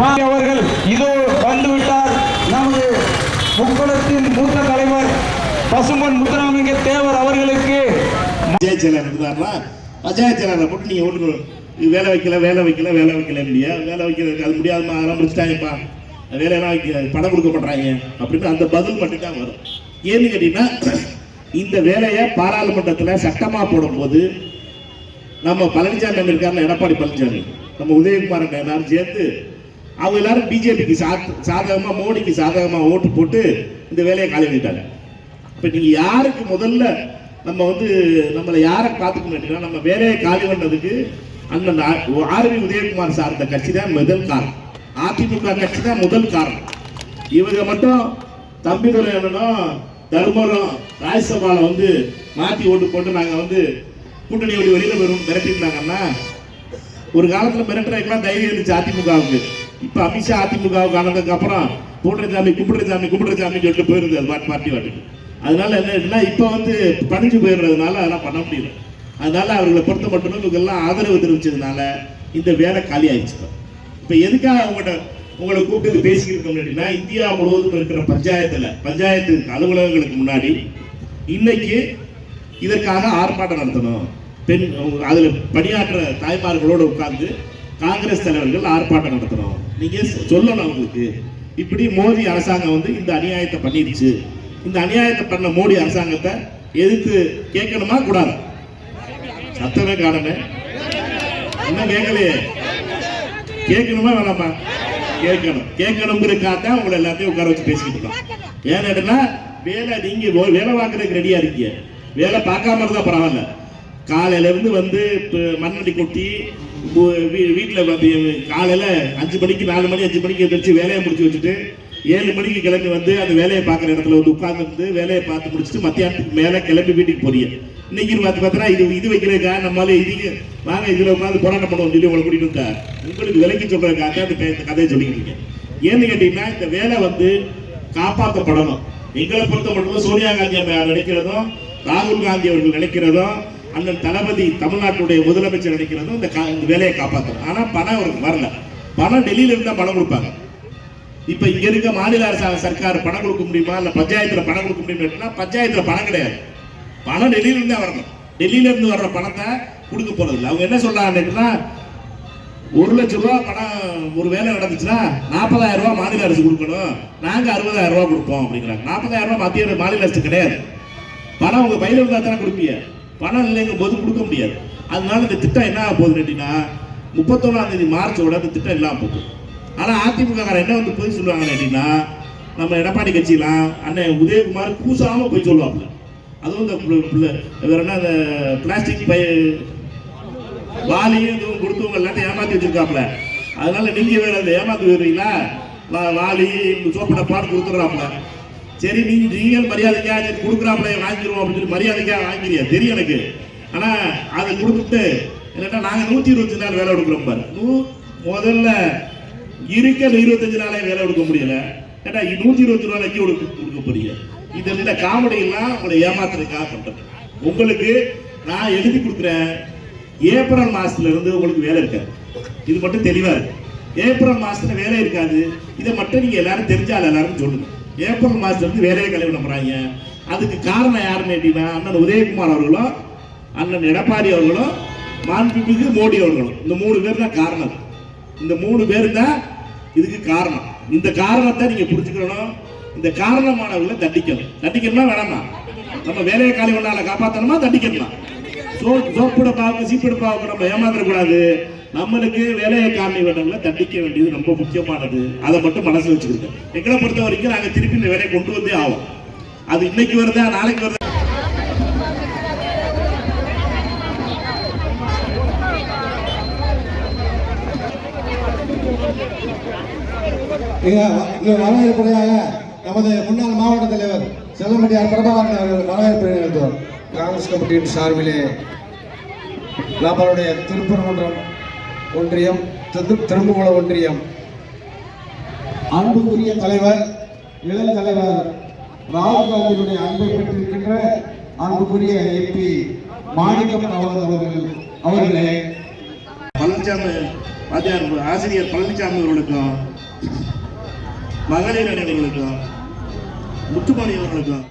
அவர்கள் இதோ வந்துவிட்டார். நமது முக்குளத்தின் மூத்த தலைவர் பசும்பொன் முத்துராமலிங்க தேவர் அவர்களுக்கு பஞ்சாயத்து செயலர் இருந்தாருன்னா பஞ்சாயத்து செயலரை போட்டு நீங்க ஒன்று வேலை வைக்கல இல்லையா, வேலை வைக்கிறது அது முடியாதுமா, அதெல்லாம் முடிச்சுட்டாங்கப்பா, வேலையெல்லாம் பணம் கொடுக்க மாட்டாங்க அப்படின்னு அந்த பதில் மட்டும்தான் வரும். ஏன்னு கேட்டீங்கன்னா, இந்த வேலையை பாராளுமன்றத்தில் சட்டமா போடும்போது நம்ம பழனிசாமி இருக்காருல, எடப்பாடி பழனிசாமி, நம்ம உதயகுமார் எல்லாரும் சேர்த்து அவங்க எல்லாரும் பிஜேபிக்கு சாதகமா மோடிக்கு சாதகமா ஓட்டு போட்டு இந்த வேலையை காலி பண்ணிட்டாங்க. இப்ப நீங்க யாருக்கு முதல்ல நம்ம நம்மளை யாரை பார்த்துக்கணும், நம்ம வேலையை காலி பண்ணதுக்கு அண்ணன் ஆர்வி உதயகுமார் சார்ந்த கட்சி தான் முதல் காரணம். அதிமுக கட்சி தான் முதல் காரணம். இவங்க மட்டும் தம்பிதுரை அண்ணனும் தர்மரும் ராஜ்யசபால மாற்றி ஓட்டு போட்டு நாங்க கூட்டணி வெளியில வரும் மிரட்டிருந்தாங்கன்னா, ஒரு காலத்துல மிரட்டுறதுக்கெல்லாம் தைரியம் இருந்துச்சு அதிமுகவுக்கு. இப்ப அமித்ஷா அதிமுகவுக்கு ஆனதுக்கு அப்புறம் கும்பிடுறசாமி சொல்லிட்டு போயிருது அது பார்ட்டி வாட்டுக்கு. அதனால என்ன இப்ப பணிஞ்சு போயிடுறதுனால அதெல்லாம் பண்ண முடியல. அதனால அவர்களை பொறுத்த மட்டும் இவங்கெல்லாம் ஆதரவு தெரிவிச்சதுனால இந்த வேலை காலி ஆயிடுச்சு. இப்ப எதுக்காக உங்களை கூப்பிட்டு பேசிக்கிருக்கோம் அப்படின்னா, இந்தியா முழுவதும் இருக்கிற பஞ்சாயத்து அலுவலகங்களுக்கு முன்னாடி இன்னைக்கு இதற்காக ஆர்ப்பாட்டம் நடத்தணும். அதுல பணியாற்ற தாய்மார்களோடு உட்கார்ந்து காங்கிரஸ் தலைவர்கள் ஆர்ப்பாட்டம் நடத்தணும். நீங்க சொல்லணும் அவங்களுக்கு, இப்படி மோடி அரசாங்கம் இந்த அநியாயத்தை பண்ணிருச்சு, இந்த அநியாயத்தை பண்ண மோடி அரசாங்கத்தை எதிர்த்து கேட்கணுமா கூடாது? சத்தமே காணமே, இன்னும் கேட்கலையே. கேட்கணுமா வேணாமா? கேட்கணுங்கிறதுக்காக உங்களை எல்லாத்தையும் உட்கார வச்சு பேசிக்கிட்டு இருக்கோம். ஏன்னா வேலை நீங்க வேலை பார்க்கறதுக்கு ரெடியா இருக்கீங்க, வேலை பார்க்காம இருந்தா பரவாயில்ல. காலையில இருந்து மண்ணடி கொட்டி வீட்டில் காலையில 5 மணிக்கு 4 மணி 5 மணிக்கு எதிர்த்து வேலையை முடிச்சு வச்சுட்டு 7 மணிக்கு கிளம்பி அந்த வேலையை பார்க்குற இடத்துல உட்கார்ந்து வேலையை பார்த்து முடிச்சுட்டு மத்தியானத்துக்கு மேலே கிளம்பி வீட்டுக்கு போறீங்க. இன்னைக்கு பார்த்தா இது வைக்கிறதுக்காக நம்மளால இதுக்கு வாங்க இதுல உட்காந்து போராட்டம் பண்ணுவோம் சொல்லி உங்களை கூட்டிட்டு வந்தா உங்களுக்கு விலைக்கு சொல்றதுக்காக இந்த கதையை சொல்லிக்கிறீங்க. ஏன்னு கேட்டீங்கன்னா, இந்த வேலை காப்பாற்றப்படணும். எங்களை பொறுத்த மட்டும் சோனியா காந்தி நினைக்கிறதும், ராகுல் காந்தி அவர்கள் நினைக்கிறதும், அண்ணன் தளபதி தமிழ்நாட்டுடைய முதலமைச்சர் நினைக்கிறதும் இந்த வேலையை காப்பாற்றணும். ஆனா பணம் அவருக்கு வரல. பணம் டெல்லியில இருந்தா பணம் கொடுப்பாங்க. இப்ப இங்க இருக்க மாநில அரசாங்க சர்க்கார் பணம் கொடுக்க முடியுமா, இல்ல பஞ்சாயத்துல பணம் கொடுக்க முடியுமா? பஞ்சாயத்துல பணம் கிடையாது, பணம் டெல்லியில இருந்தே வரணும். டெல்லியில இருந்து வர்ற பணத்தை கொடுக்க போறது இல்லை. அவங்க என்ன சொல்றாங்கன்னா, 1 லட்சம் ரூபாய் பணம் ஒரு வேலை நடந்துச்சுன்னா 40,000 ரூபாய் மாநில அரசு கொடுக்கணும், நாங்க 60,000 ரூபாய் கொடுப்போம் அப்படிங்கிறாங்க. 40,000 ரூபாய் மத்திய மாநில அரசு கிடையாது. பணம் உங்க பையில இருந்தா தானே கொடுப்பீங்க, பணம் இல்லைங்கும் போது கொடுக்க முடியாது. அதனால இந்த திட்டம் என்ன ஆக போகுது அப்படின்னா, 31ஆம் தேதி மார்ச்சோட இந்த திட்டம் இல்லாம போகுது. ஆனா அதிமுக என்ன போய் சொல்லுவாங்க அப்படின்னா, நம்ம எடப்பாடி கட்சியெல்லாம் அண்ணன் உதயகுமார் கூசாம போய் சொல்லுவாப்ல. அதுவும் வேற என்ன இந்த பிளாஸ்டிக் வாலியும் இதுவும் கொடுத்தவங்க எல்லாத்தையும் ஏமாத்தி வச்சிருக்காப்ல. அதனால நீங்க வேற ஏமாத்து வருவீங்களா, வாலி சோப்பனை பாட்டு கொடுத்துறாப்ல. சரி நீங்கள் மரியாதைக்கா கொடுக்குறாப்ல வாங்கிடுவோம் அப்படின்னு சொல்லி மரியாதைக்கா வாங்கிறியா தெரியும் எனக்கு. ஆனா அதை கொடுத்துட்டு இல்லைன்னா நாங்க 125 நாள் வேலை கொடுக்குறோம் பாரு. முதல்ல இருக்க 25 நாளே வேலை கொடுக்க முடியல, ஏன்னா 120 நாளைக்கு கொடுக்க போறீங்க. இந்த காமெடி எல்லாம் உங்களை ஏமாத்துறதுக்காக பண்றது. உங்களுக்கு நான் எழுதி கொடுக்குறேன், ஏப்ரல் மாசத்துல இருந்து உங்களுக்கு வேலை இருக்காது. இது மட்டும் தெளிவா இருக்கு. ஏப்ரல் மாசத்துல வேலை இருக்காது. இதை மட்டும் நீங்க எல்லாரும் தெரிஞ்சால எல்லாரும் சொல்லுங்க. ஏப்ரல் மாசத்துல இருந்து வேலையை கழிவு போறாங்க. அதுக்கு காரணம் யாருன்னு கேட்டீங்கன்னா, அண்ணன் உதயகுமார் அவர்களும், அண்ணன் எடப்பாடி அவர்களும், மாண்புமிகு மோடி அவர்களும். இந்த 3 பேர் தான் காரணம். இந்த 3 பேர் தான் இதுக்கு காரணம். இந்த காரணத்தை நீங்க புரிஞ்சுக்கணும். இந்த காரணமானவர்களை தண்டிக்கணுமா வேணாமா? நம்ம வேலையை காலி பண்ணால காப்பாற்றணுமா தண்டிக்கணுமா? சோப்பிட பாவுக்கு சீப்பிட பாவுக்கு நம்ம ஏமாத்திரக்கூடாது. நம்மளுக்கு வேலையை காலி பண்ணவங்களை தண்டிக்க வேண்டியது ரொம்ப முக்கியமானது. அதை மட்டும் மனசுல வச்சுக்கிட்டு எங்களை பொறுத்த வரைக்கும் நாங்க திருப்பி இந்த வேலையை கொண்டு வந்தே ஆகும். அது இன்னைக்கு வருதா நாளைக்கு வருதா வரவேற்புடையாக நமது முன்னாள் மாவட்ட தலைவர் செல்லமட்டியார் பிரபாகரன் அவர்கள் வரவேற்பு நிகழ்த்துவார். காங்கிரஸ் கமிட்டியின் சார்பிலே நம்மளுடைய திருப்பரங்குன்றம் ஒன்றியம், திரும்புகுளம் ஒன்றியம் அன்புக்குரிய தலைவர், இளம் தலைவர் ராகுல் காந்தியுடைய அன்பை பெற்றிருக்கின்ற அன்புக்குரிய MP மாணிக்கம் அவர்களே பழனிசாமி வாத்தியார் ஆசிரியர் பழனிசாமி அவர்களுக்கும் மகளிர் அணிவர்களுக்கும் முத்துமணி அவர்களுக்கும்